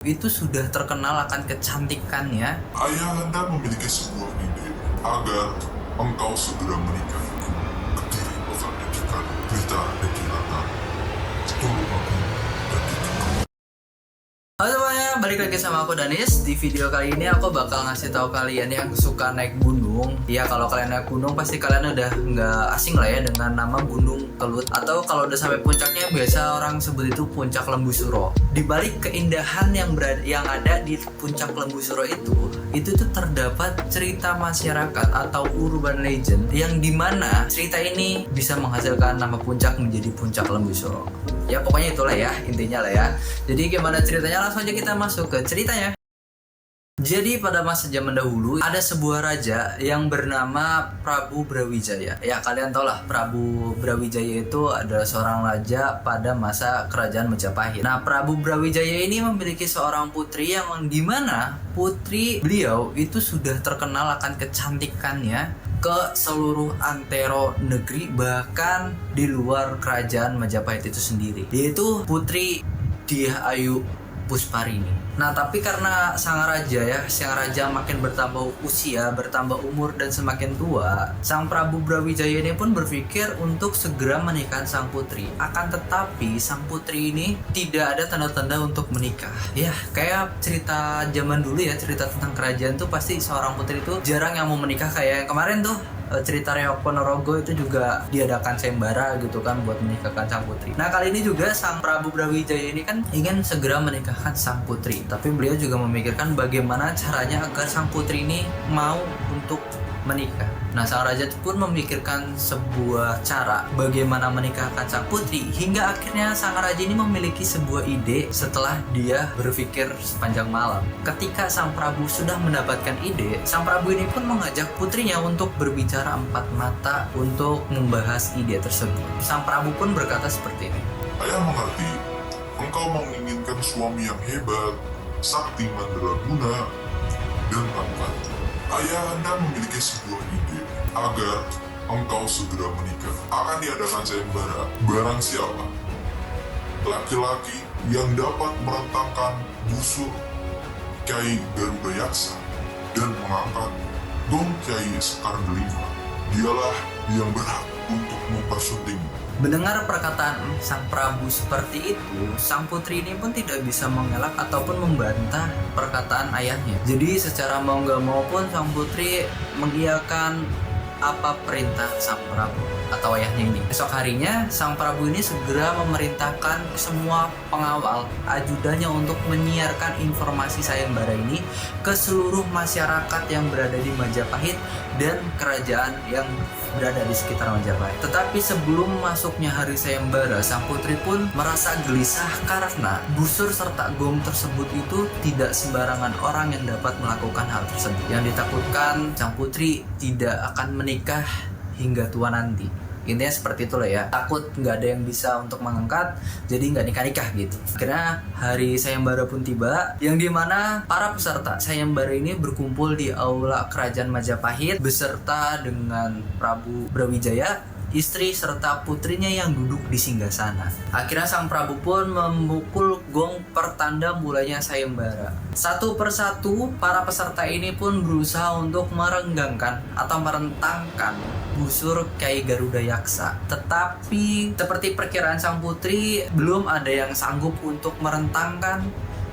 itu sudah terkenal akan kecantikannya. Ayahanda memiliki sebuah ide agar engkau segera menikahiku. Kediri bakal menyajikan berita dan kilatan. Tolong aku dan diriku. Halo semuanya, balik lagi sama aku Danis. Di video kali ini aku bakal ngasih tahu kalian yang suka naik gunung. Ya kalau kalian naik gunung pasti kalian udah nggak asing lah ya dengan nama Gunung Kelut. Atau kalau udah sampai puncaknya biasa orang sebut itu Puncak Lembu Suro. Di balik keindahan yang ada di Puncak Lembu Suro itu tuh terdapat cerita masyarakat atau urban legend yang dimana cerita ini bisa menghasilkan nama puncak menjadi Puncak Lembu Suro. Ya pokoknya itulah ya intinya lah ya. Jadi gimana ceritanya, langsung aja kita masuk ke ceritanya. Jadi pada masa zaman dahulu ada sebuah raja yang bernama Prabu Brawijaya. Ya kalian tau lah, Prabu Brawijaya itu adalah seorang raja pada masa kerajaan Majapahit. Nah, Prabu Brawijaya ini memiliki seorang putri yang dimana putri beliau itu sudah terkenal akan kecantikannya ke seluruh antero negeri, bahkan di luar kerajaan Majapahit itu sendiri, yaitu Putri Dyah Ayu Pusparini. Nah, tapi karena sang raja makin bertambah usia, bertambah umur dan semakin tua, sang Prabu Brawijaya ini pun berpikir untuk segera menikah sang putri. Akan tetapi sang putri ini tidak ada tanda-tanda untuk menikah. Ya, kayak cerita zaman dulu ya, cerita tentang kerajaan tuh pasti seorang putri itu jarang yang mau menikah. Kayak yang kemarin tuh cerita Reok Ponorogo itu juga diadakan sayembara gitu kan buat menikahkan sang putri. Nah, kali ini juga sang Prabu Brawijaya ini kan ingin segera menikahkan sang putri, tapi beliau juga memikirkan bagaimana caranya agar sang putri ini mau untuk menikah. Nah, sang raja pun memikirkan sebuah cara bagaimana menikahkan sang putri, hingga akhirnya sang raja ini memiliki sebuah ide setelah dia berpikir sepanjang malam. Ketika sang Prabu sudah mendapatkan ide, sang Prabu ini pun mengajak putrinya untuk berbicara empat mata untuk membahas ide tersebut. Sang Prabu pun berkata seperti ini. Ayah mengerti, engkau menginginkan suami yang hebat, sakti mandraguna, dan tampan. Ayahanda memiliki sebuah ide agar engkau segera menikah. Akan diadakan sayembara. Barang siapa laki-laki yang dapat merentangkan busur Kyai Garuda Yaksa dan mengangkat gong Kyai Sekar Delima, dialah yang berhak untuk mempersuntingmu. Mendengar perkataan sang Prabu seperti itu, sang putri ini pun tidak bisa mengelak ataupun membantah perkataan ayahnya. Jadi secara mau nggak mau pun sang putri mengiyakan apa perintah sang Prabu atau ayahnya ini. Esok harinya, sang Prabu ini segera memerintahkan semua pengawal ajudannya untuk menyiarkan informasi sayembara ini ke seluruh masyarakat yang berada di Majapahit dan kerajaan yang berada di sekitar Majapahit. Tetapi sebelum masuknya hari sayembara, sang putri pun merasa gelisah karena busur serta gong tersebut itu tidak sembarangan orang yang dapat melakukan hal tersebut. Yang ditakutkan sang putri tidak akan menikah hingga tua nanti. Intinya seperti itulah ya, takut nggak ada yang bisa untuk mengangkat, jadi nggak nikah gitu. Akhirnya hari sayembara pun tiba, yang dimana para peserta sayembara ini berkumpul di aula kerajaan Majapahit beserta dengan Prabu Brawijaya, istri serta putrinya yang duduk di singgasana. Akhirnya sang Prabu pun memukul gong pertanda mulainya sayembara. Satu persatu para peserta ini pun berusaha untuk merenggangkan atau merentangkan busur Kyai Garuda Yaksa. Tetapi seperti perkiraan sang putri, belum ada yang sanggup untuk merentangkan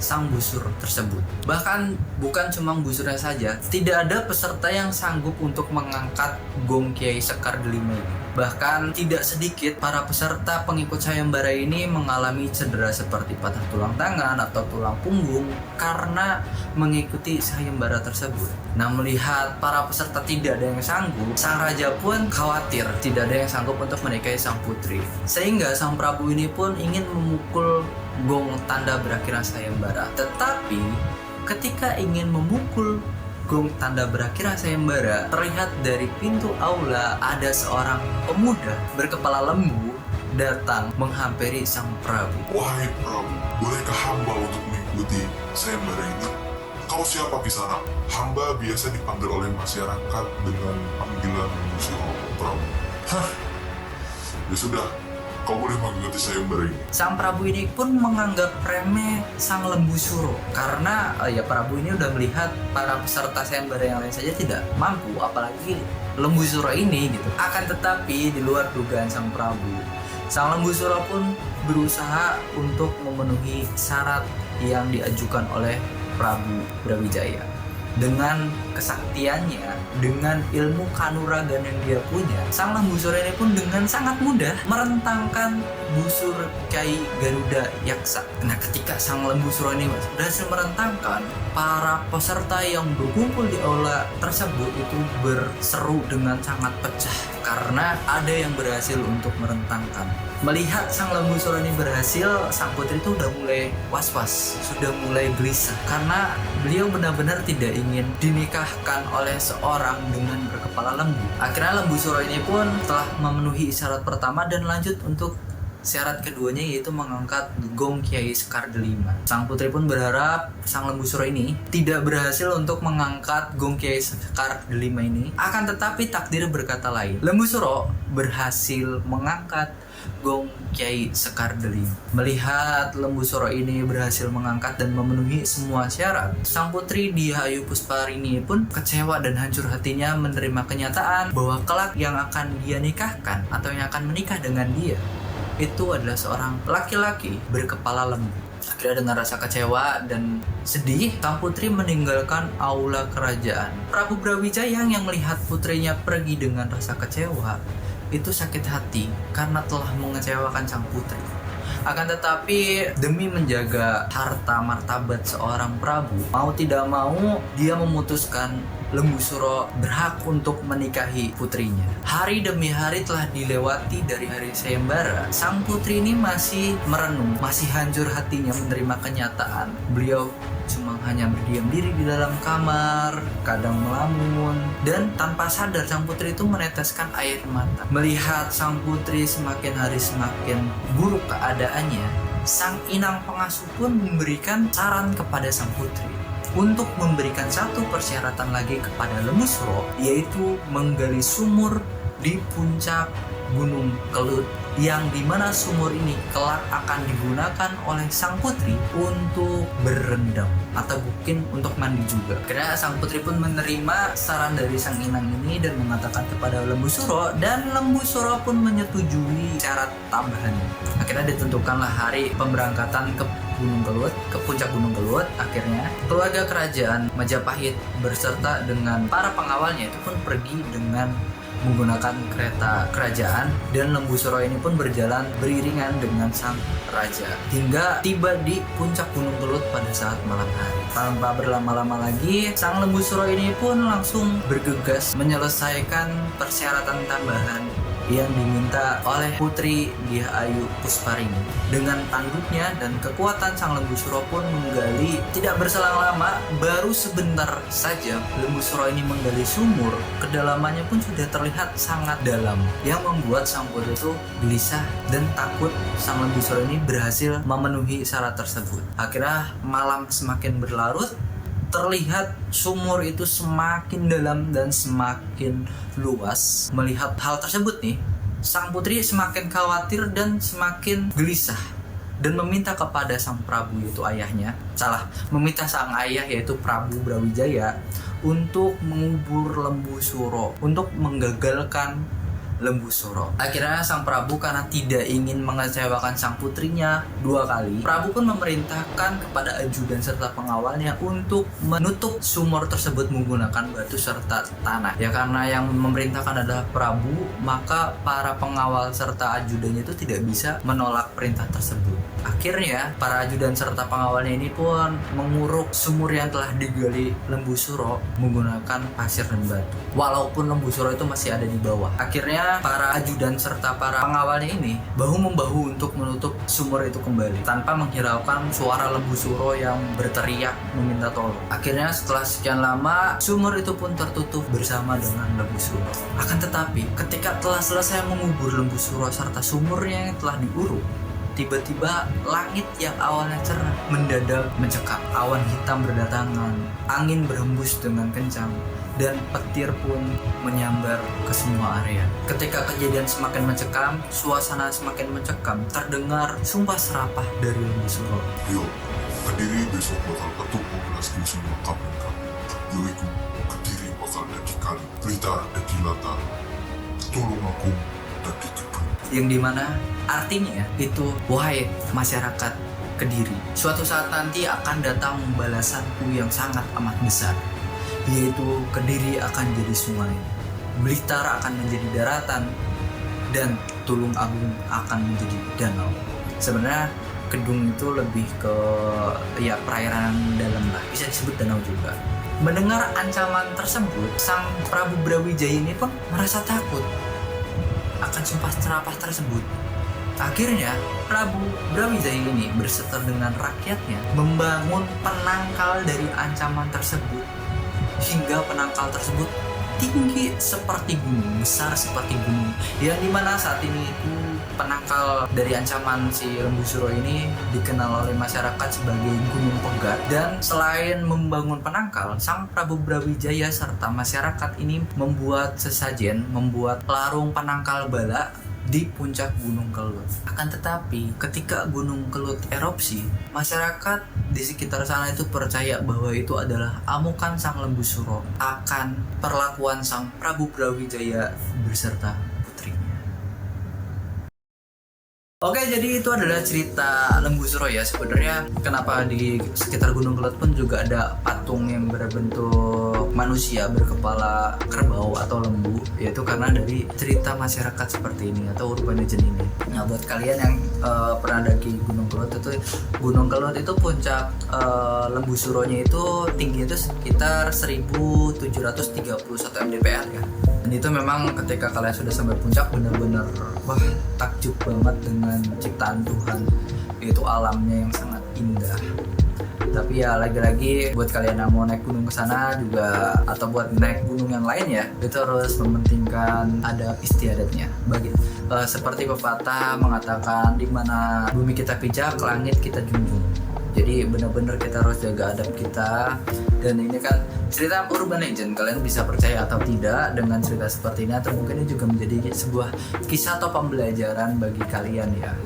sang busur tersebut. Bahkan bukan cuma busurnya saja, tidak ada peserta yang sanggup untuk mengangkat gong Kyai Sekar Delima ini. Bahkan tidak sedikit para peserta pengikut sayembara ini mengalami cedera seperti patah tulang tangan atau tulang punggung karena mengikuti sayembara tersebut. Nah, melihat para peserta tidak ada yang sanggup, sang raja pun khawatir tidak ada yang sanggup untuk menikahi sang putri. Sehingga sang Prabu ini pun ingin memukul gong tanda berakhirnya sayembara. Tetapi ketika ingin memukul gong tanda berakhirnya sayembara, terlihat dari pintu aula ada seorang pemuda berkepala lembu datang menghampiri sang Prabu. Wahai Prabu, bolehkah hamba untuk mengikuti sayembara ini? Kau siapa Kisana? Hamba biasa dipanggil oleh masyarakat dengan panggilan Musyo Prabu. Hah, ya sudah, kau boleh mengikuti sayembara ini. Sang Prabu ini pun menganggap remeh sang Lembu Suro karena ya Prabu ini udah melihat para peserta sayembara yang lain saja tidak mampu, apalagi Lembu Suro ini gitu. Akan tetapi di luar dugaan sang Prabu, sang Lembu Suro pun berusaha untuk memenuhi syarat yang diajukan oleh Prabu Brawijaya. Dengan kesaktiannya, dengan ilmu kanuragan yang dia punya, sang Lembu Suro ini pun dengan sangat mudah merentangkan busur Kyai Garuda Yaksa. Nah, ketika sang Lembu Suro ini berhasil merentangkan, para peserta yang berkumpul di aula tersebut itu berseru dengan sangat pecah karena ada yang berhasil untuk merentangkan. Melihat sang Lembu Suro ini berhasil, sang putri itu udah mulai was-was, sudah mulai gelisah karena beliau benar-benar tidak ingin dinikahkan oleh seorang dengan berkepala lembu. Akhirnya Lembu Suro ini pun telah memenuhi syarat pertama dan lanjut untuk syarat keduanya, yaitu mengangkat Gong Kiai Sekar Delima. Sang putri pun berharap sang Lembu Suro ini tidak berhasil untuk mengangkat Gong Kiai Sekar Delima ini. Akan tetapi takdir berkata lain. Lembu Suro berhasil mengangkat Gong Kiai Sekar Delima. Melihat Lembu Suro ini berhasil mengangkat dan memenuhi semua syarat, sang putri Dyah Ayu Pusparini pun kecewa dan hancur hatinya menerima kenyataan bahwa kelak yang akan dia nikahkan atau yang akan menikah dengan dia itu adalah seorang laki-laki berkepala lembu. Akhirnya dengan rasa kecewa dan sedih, sang putri meninggalkan aula kerajaan. Prabu Brawijaya yang melihat putrinya pergi dengan rasa kecewa itu sakit hati karena telah mengecewakan sang putri. Akan tetapi demi menjaga harta martabat seorang prabu, mau tidak mau dia memutuskan Lembu Suro berhak untuk menikahi putrinya. Hari demi hari telah dilewati dari hari sayembara. Sang putri ini masih merenung, masih hancur hatinya menerima kenyataan. Beliau cuma hanya berdiam diri di dalam kamar, kadang melamun, dan tanpa sadar sang putri itu meneteskan air mata. Melihat sang putri semakin hari semakin buruk keadaannya, sang inang pengasuh pun memberikan saran kepada sang putri untuk memberikan satu persyaratan lagi kepada Lembu Suro, yaitu menggali sumur di puncak Gunung Kelut, yang dimana sumur ini kelak akan digunakan oleh sang putri untuk berendam atau mungkin untuk mandi juga. Akhirnya sang putri pun menerima saran dari sang inang ini dan mengatakan kepada Lembu Suro, dan Lembu Suro pun menyetujui syarat tambahan. Akhirnya ditentukanlah hari pemberangkatan ke Gunung Kelut, ke puncak Gunung Kelut. Akhirnya keluarga kerajaan Majapahit berserta dengan para pengawalnya itu pun pergi dengan menggunakan kereta kerajaan, dan Lembu Suro ini pun berjalan beriringan dengan sang raja hingga tiba di puncak Gunung Kelut pada saat malam hari. Tanpa berlama-lama lagi, sang Lembu Suro ini pun langsung bergegas menyelesaikan persyaratan tambahan yang diminta oleh putri Dyah Ayu Pusparini. Dengan tanduknya dan kekuatan, sang Lembu Suro pun menggali. Tidak berselang lama, baru sebentar saja Lembu Suro ini menggali sumur, kedalamannya pun sudah terlihat sangat dalam, yang membuat sang putri itu gelisah dan takut sang Lembu Suro ini berhasil memenuhi syarat tersebut. Akhirnya malam semakin berlarut, terlihat sumur itu semakin dalam dan semakin luas. Melihat hal tersebut nih, sang putri semakin khawatir dan semakin gelisah dan meminta kepada sang Prabu, yaitu ayahnya, meminta sang ayah yaitu Prabu Brawijaya untuk mengubur Lembu Suro, untuk menggagalkan Lembu Suro. Akhirnya sang Prabu karena tidak ingin mengecewakan sang putrinya dua kali, Prabu pun memerintahkan kepada ajudan serta pengawalnya untuk menutup sumur tersebut menggunakan batu serta tanah. Ya karena yang memerintahkan adalah Prabu, maka para pengawal serta ajudannya itu tidak bisa menolak perintah tersebut. Akhirnya para ajudan serta pengawalnya ini pun menguruk sumur yang telah digali Lembu Suro menggunakan pasir dan batu. Walaupun Lembu Suro itu masih ada di bawah. Akhirnya para ajudan serta para pengawalnya ini bahu-membahu untuk menutup sumur itu kembali tanpa menghiraukan suara Lembu Suro yang berteriak meminta tolong. Akhirnya setelah sekian lama, sumur itu pun tertutup bersama dengan Lembu Suro. Akan tetapi ketika telah selesai mengubur Lembu Suro serta sumurnya yang telah diuruk, tiba-tiba langit yang awalnya cerah mendadak mencekam. Awan hitam berdatangan, angin berhembus dengan kencang, dan petir pun menyambar ke semua area. Ketika kejadian semakin mencekam, suasana semakin mencekam, terdengar sumpah serapah dari Lembu Suro. Yo, Kediri besok bakal ketuk memiliki semua kampung. Yoiku, Kediri bakal dadi kali, Blitar dadi latar, Tulungagung dadi gedung. Yang dimana artinya itu, wahai masyarakat Kediri, suatu saat nanti akan datang balasanku yang sangat amat besar, yaitu Kediri akan jadi sungai, Blitar akan menjadi daratan, dan Tulungagung akan menjadi danau. Sebenarnya Kedung itu lebih ke ya perairan dalam lah, bisa disebut danau juga. Mendengar ancaman tersebut, Sang Prabu Brawijaya ini pun merasa takut akan sumpah serapah tersebut. Akhirnya Prabu Brawijaya ini berserta dengan rakyatnya membangun penangkal dari ancaman tersebut, hingga penangkal tersebut tinggi seperti gunung, besar seperti gunung, yang dimana saat ini itu penangkal dari ancaman si Lembu Suro ini dikenal oleh masyarakat sebagai Gunung Pegat. Dan selain membangun penangkal, Sang Prabu Brawijaya serta masyarakat ini membuat sesajen, membuat larung penangkal bala di puncak Gunung Kelut. Akan tetapi ketika Gunung Kelut erupsi, masyarakat di sekitar sana itu percaya bahwa itu adalah amukan Sang Lembu Suro akan perlakuan Sang Prabu Brawijaya beserta putrinya. Oke, jadi itu adalah cerita Lembu Suro ya. Sebenarnya kenapa di sekitar Gunung Kelut pun juga ada patung yang berbentuk manusia berkepala kerbau atau lembu, yaitu karena dari cerita masyarakat seperti ini atau urban legend ini. Nah, buat kalian yang pernah daki Gunung Kelut, itu Gunung Kelut itu puncak Lembu Suronya itu tingginya itu sekitar 1731 mdpl ya. Dan itu memang ketika kalian sudah sampai puncak benar-benar wah, takjub banget dengan ciptaan Tuhan, yaitu alamnya yang sangat indah. Tapi ya lagi-lagi buat kalian yang mau naik gunung ke sana juga, atau buat naik gunung yang lain ya, itu harus mementingkan adab istiadatnya. Seperti pepatah mengatakan, di mana bumi kita pijak, langit kita junjung. Jadi benar-benar kita harus jaga adab kita. Dan ini kan cerita urban legend, kalian bisa percaya atau tidak dengan cerita seperti ini, atau mungkin ini juga menjadi sebuah kisah atau pembelajaran bagi kalian ya.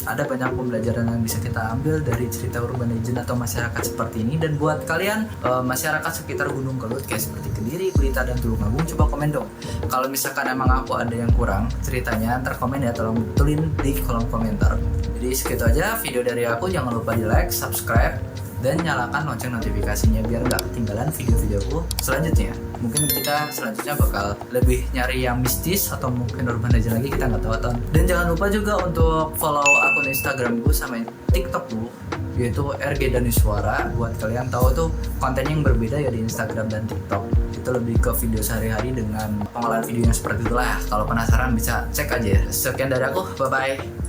Ada banyak pembelajaran yang bisa kita ambil dari cerita urban legend atau masyarakat seperti ini. Dan buat kalian masyarakat sekitar Gunung Kelut kayak seperti Kediri, Blitar, dan Tulungagung, coba komen dong. Kalau misalkan emang aku ada yang kurang ceritanya, ntar komen ya, tolong tulis di kolom komentar. Jadi segitu aja video dari aku. Jangan lupa di like, subscribe, dan nyalakan lonceng notifikasinya biar nggak ketinggalan video-videoku selanjutnya. Mungkin kita selanjutnya bakal lebih nyari yang mistis atau mungkin urban legend lagi, kita nggak tahu. Dan jangan lupa juga untuk follow akun Instagramku sama TikTokku, yaitu RG Daniswara. Buat kalian tahu tuh konten yang berbeda ya di Instagram dan TikTok. Itu lebih ke video sehari-hari dengan pengolahan video yang seperti itulah. Kalau penasaran bisa cek aja ya. Sekian dari aku, bye bye.